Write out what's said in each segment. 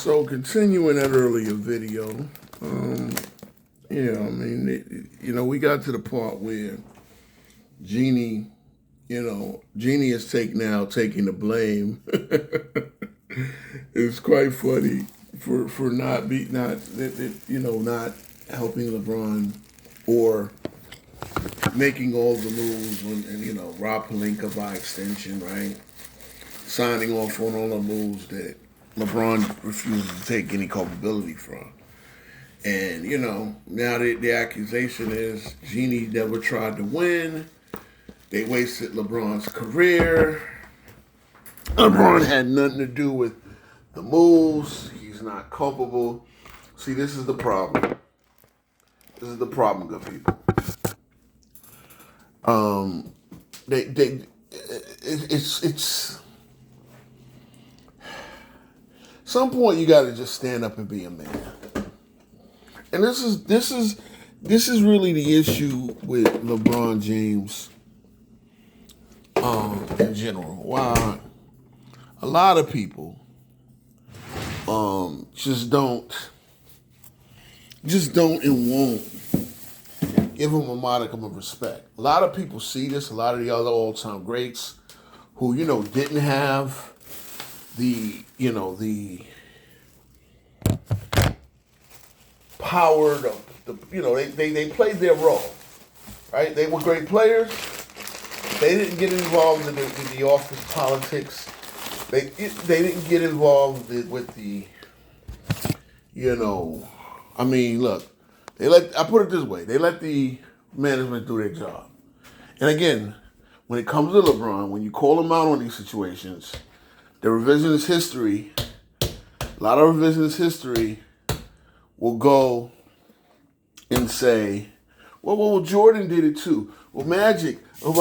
So continuing that earlier video, we got to the part where Jeannie, Jeannie is taking the blame. It's quite funny for not not helping LeBron or making all the moves and Rob Pelinka by extension, right? Signing off on all the moves that LeBron refuses to take any culpability from. And, now the accusation is Jeannie never tried to win. They wasted LeBron's career. LeBron had nothing to do with the moves. He's not culpable. See, this is the problem. This is the problem, good people. It's some point you got to just stand up and be a man. And this is really the issue with LeBron James in general. Why a lot of people just don't and won't give him a modicum of respect. A lot of people see this. A lot of the other all-time greats who didn't have the power, they played their role, right? They were great players. They didn't get involved in the office politics. They didn't get involved with the, look, I put it this way, they let the management do their job. And again, when it comes to LeBron, when you call him out on these situations, the revisionist history, a lot of revisionist history will go and say, well, Jordan did it too. Well, Magic. And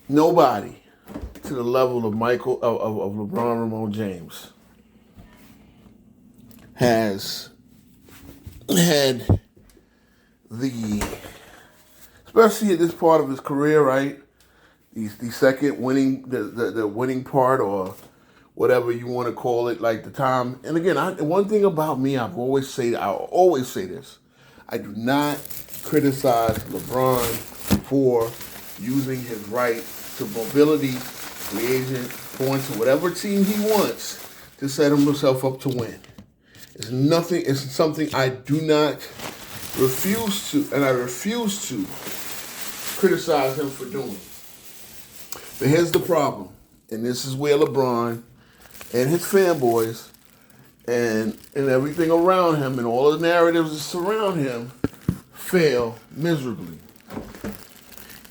nobody to the level of LeBron Ramon James has had especially at this part of his career, right? The second winning, the winning part, or whatever you want to call it, like the time. And again, one thing about me, I always say this. I do not criticize LeBron for using his right to mobility, free agent, going to whatever team he wants to set himself up to win. It's something I do not refuse to criticize him for doing. But here's the problem, and this is where LeBron and his fanboys and everything around him and all the narratives that surround him fail miserably.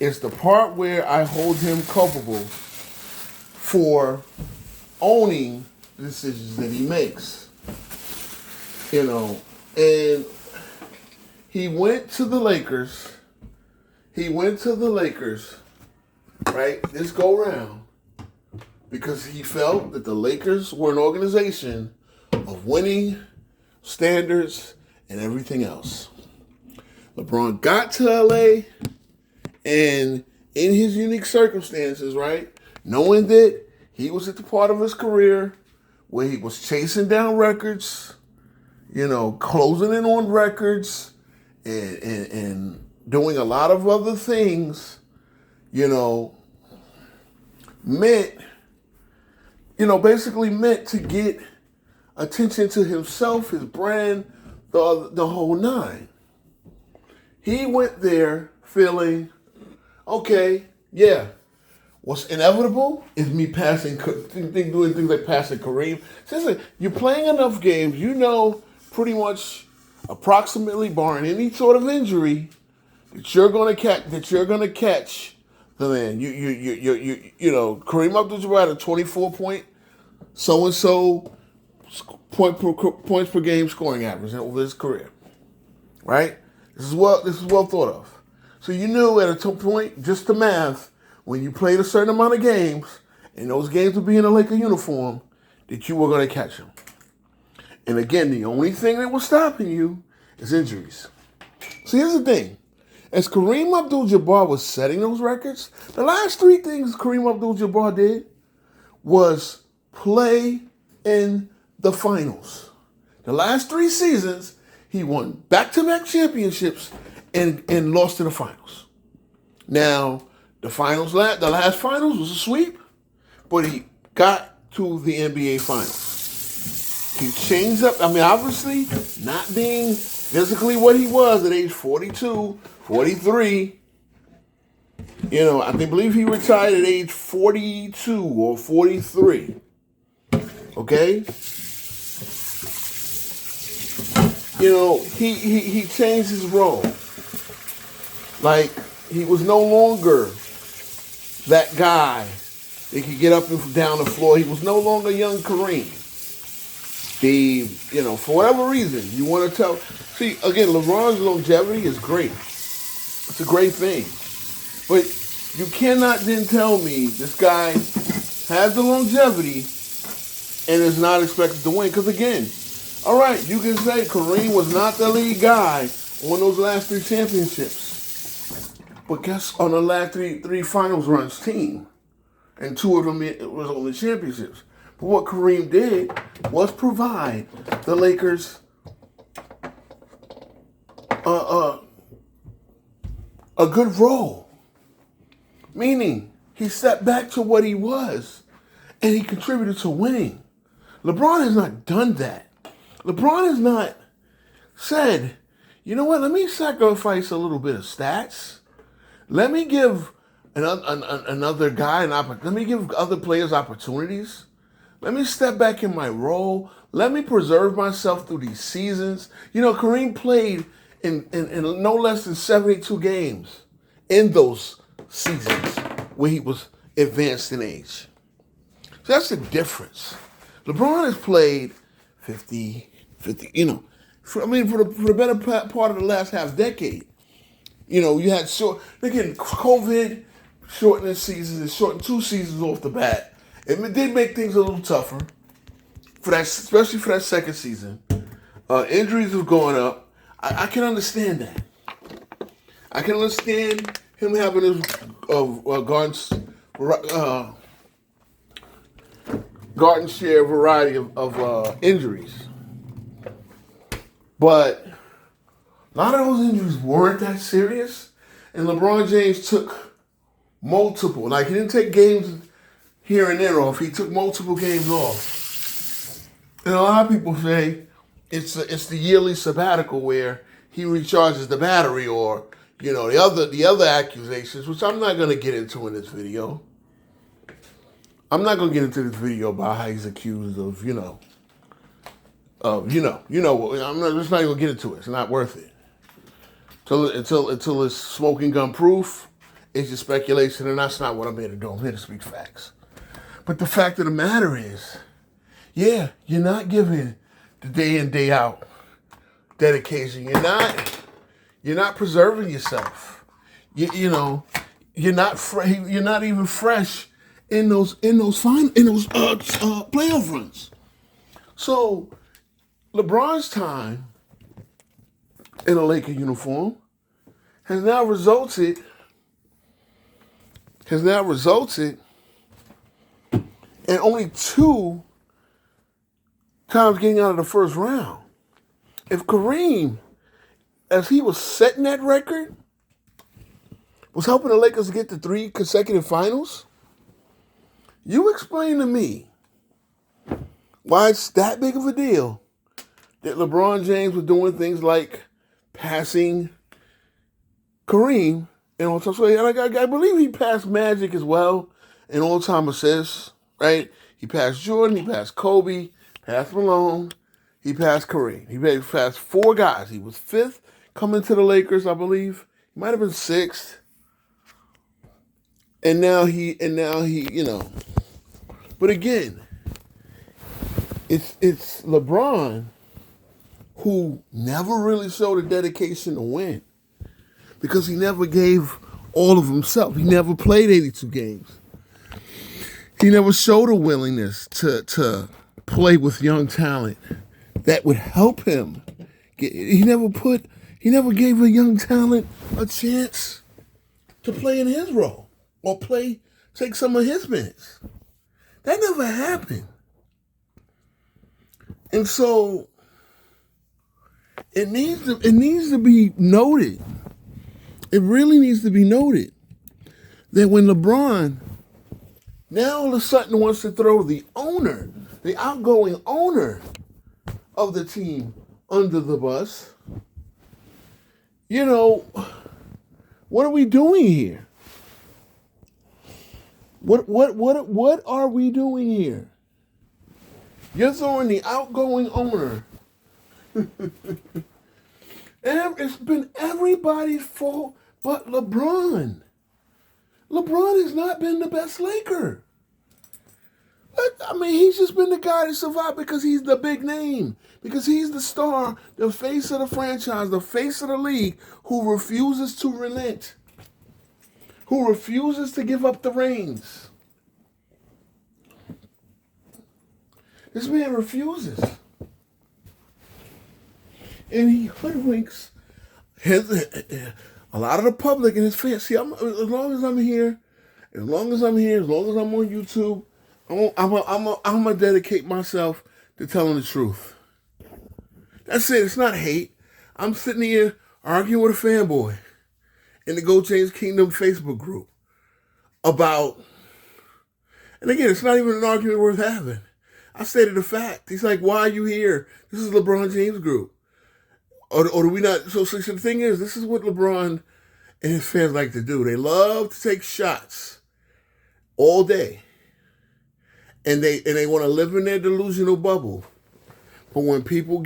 It's the part where I hold him culpable for owning the decisions that he makes. And he went to the Lakers. Right, this go round, because he felt that the Lakers were an organization of winning standards and everything else. LeBron got to LA, and in his unique circumstances, right, knowing that he was at the part of his career where he was chasing down records, closing in on records, and doing a lot of other things, basically meant to get attention to himself, his brand, the whole nine. He went there feeling, okay, yeah, what's inevitable is me doing things like passing Kareem. Seriously, you're playing enough games, pretty much approximately, barring any sort of injury, that you're gonna catch the man. Kareem Abdul-Jabbar had a 24-point so-and-so points per game scoring average over his career, right? This is well thought of. So you knew at a point, just the math, when you played a certain amount of games, and those games would be in a Laker uniform, that you were going to catch them. And again, the only thing that was stopping you is injuries. So here's the thing. As Kareem Abdul-Jabbar was setting those records, the last three things Kareem Abdul-Jabbar did was play in the finals. The last 3 seasons, he won back-to-back championships and lost to the finals. Now, the last finals was a sweep, but he got to the NBA finals. He changed up. I mean, obviously, not being physically what he was at age 42, 43. You know, I believe he retired at age 42 or 43. Okay? You know, he changed his role. Like, he was no longer that guy that could get up and down the floor. He was no longer young Kareem. You know, for whatever reason, you want to tell. See, again, LeBron's longevity is great. It's a great thing. But you cannot then tell me this guy has the longevity and is not expected to win. Because again, all right, you can say Kareem was not the lead guy on those last 3 championships. But guess on the last three finals runs team. And 2 of them was on the championships. But what Kareem did was provide the Lakers a good role. Meaning, he stepped back to what he was, and he contributed to winning. LeBron has not done that. LeBron has not said, you know what, let me sacrifice a little bit of stats. Let me give another guy let me give other players opportunities. Let me step back in my role. Let me preserve myself through these seasons. You know, Kareem played in no less than 72 games in those seasons where he was advanced in age. So that's the difference. LeBron has played 50, you know, for the better part of the last half decade. You know, you had COVID shortened the seasons. It shortened 2 seasons off the bat. It did make things a little tougher for that, especially for that second season. Injuries have gone up. I can understand that. I can understand him having his garden share variety of injuries. But a lot of those injuries weren't that serious. And LeBron James took multiple. Like, he didn't take games here and there off. He took multiple games off. And a lot of people say it's the yearly sabbatical where he recharges the battery, or, you know, the other accusations, which I'm not going to get into in this video. I'm not going to get into this video about how he's accused of, I'm just not even going to get into it. It's not worth it. Until it's smoking gun proof, it's just speculation, and that's not what I'm here to do. I'm here to speak facts. But the fact of the matter is, yeah, you're not giving the day in, day out dedication. You're not preserving yourself. You're not even fresh in those playoff runs. So LeBron's time in a Laker uniform has now resulted in only 2 times getting out of the first round. If Kareem, as he was setting that record, was helping the Lakers get to 3 consecutive finals, you explain to me why it's that big of a deal that LeBron James was doing things like passing Kareem in all-time. So I believe he passed Magic as well in all-time assists, right? He passed Jordan, he passed Kobe, passed Malone, he passed Kareem. He passed 4 guys. He was 5th coming to the Lakers, I believe. He might have been 6th. And now he, But again, it's LeBron who never really showed a dedication to win, because he never gave all of himself. He never played 82 games. He never showed a willingness to play with young talent that would help him. He never gave a young talent a chance to play in his role or take some of his minutes. That never happened. And so it needs to be noted. It really needs to be noted that when LeBron now all of a sudden wants to throw the owner, the outgoing owner of the team under the bus, you know, what are we doing here? What are we doing here? You're throwing the outgoing owner. It's been everybody's fault but LeBron. LeBron has not been the best Laker. I mean, he's just been the guy to survive because he's the big name. Because he's the star, the face of the franchise, the face of the league, who refuses to relent. Who refuses to give up the reins. This man refuses. And he hoodwinks a lot of the public and his fans. See, as long as I'm here, as long as I'm on YouTube, I'm gonna dedicate myself to telling the truth. That's it. It's not hate. I'm sitting here arguing with a fanboy in the Go James Kingdom Facebook group about, and again, it's not even an argument worth having. I stated a fact. He's like, "Why are you here? This is LeBron James group." Or do we not? So the thing is, this is what LeBron and his fans like to do. They love to take shots all day. And they want to live in their delusional bubble. But when people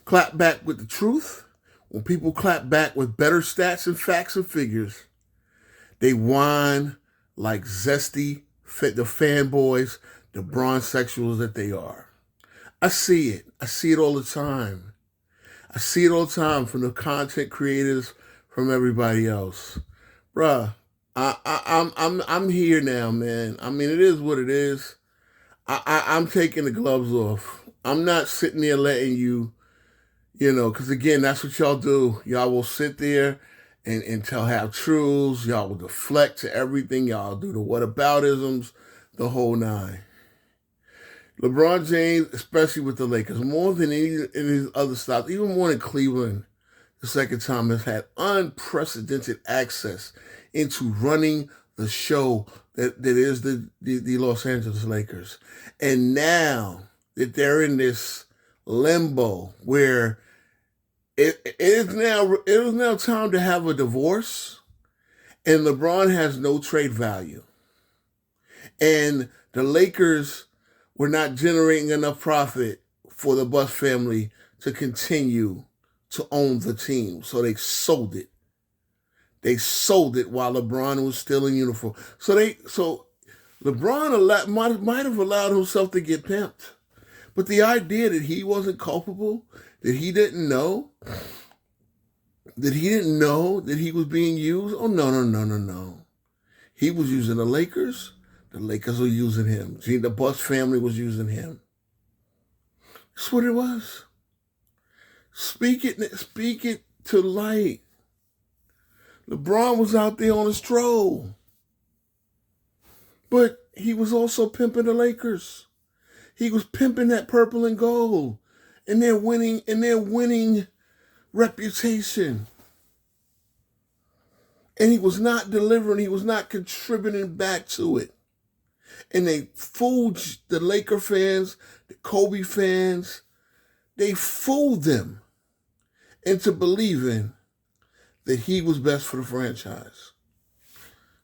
clap back with the truth, when people clap back with better stats and facts and figures, they whine like zesty, the fanboys, the bronzesexuals that they are. I see it. I see it all the time. I see it all the time from the content creators, from everybody else. Bruh, I'm here now, man. I mean, it is what it is. I'm taking the gloves off. I'm not sitting there letting you, because again, that's what y'all do. Y'all will sit there and tell half-truths. Y'all will deflect to everything. Y'all do the whataboutisms, the whole nine. LeBron James, especially with the Lakers, more than any of his other stops, even more than Cleveland, the second time, has had unprecedented access into running the show that is the Los Angeles Lakers. And now that they're in this limbo where it is now time to have a divorce, and LeBron has no trade value. And the Lakers were not generating enough profit for the Buss family to continue to own the team. So they sold it. They sold it while LeBron was still in uniform. So LeBron might have allowed himself to get pimped. But the idea that he wasn't culpable, that he didn't know that he was being used, oh, no. He was using the Lakers. The Lakers were using him. The Buss family was using him. That's what it was. Speak it to light. LeBron was out there on a stroll. But he was also pimping the Lakers. He was pimping that purple and gold and their winning reputation. And he was not delivering, he was not contributing back to it. And they fooled the Laker fans, the Kobe fans. They fooled them into believing that he was best for the franchise.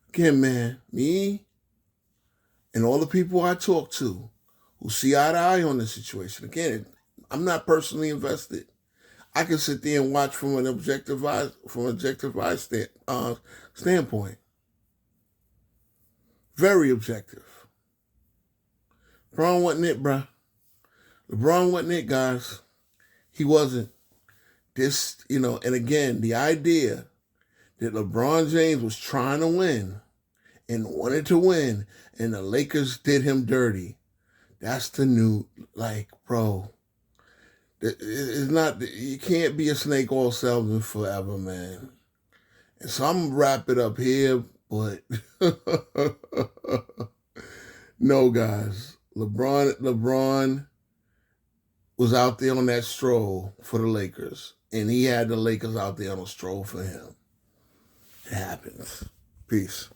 Again, man, me and all the people I talk to who see eye to eye on this situation. Again, I'm not personally invested. I can sit there and watch from an objectivized standpoint. Very objective. LeBron wasn't it, bruh. LeBron wasn't it, guys. He wasn't. And again, the idea that LeBron James was trying to win and wanted to win, and the Lakers did him dirty. That's the new, bro. It's not, you can't be a snake oil salesman forever, man. And so I'm going to wrap it up here, but no, guys. LeBron was out there on that stroll for the Lakers, and he had the Lakers out there on a stroll for him. It happens. Peace.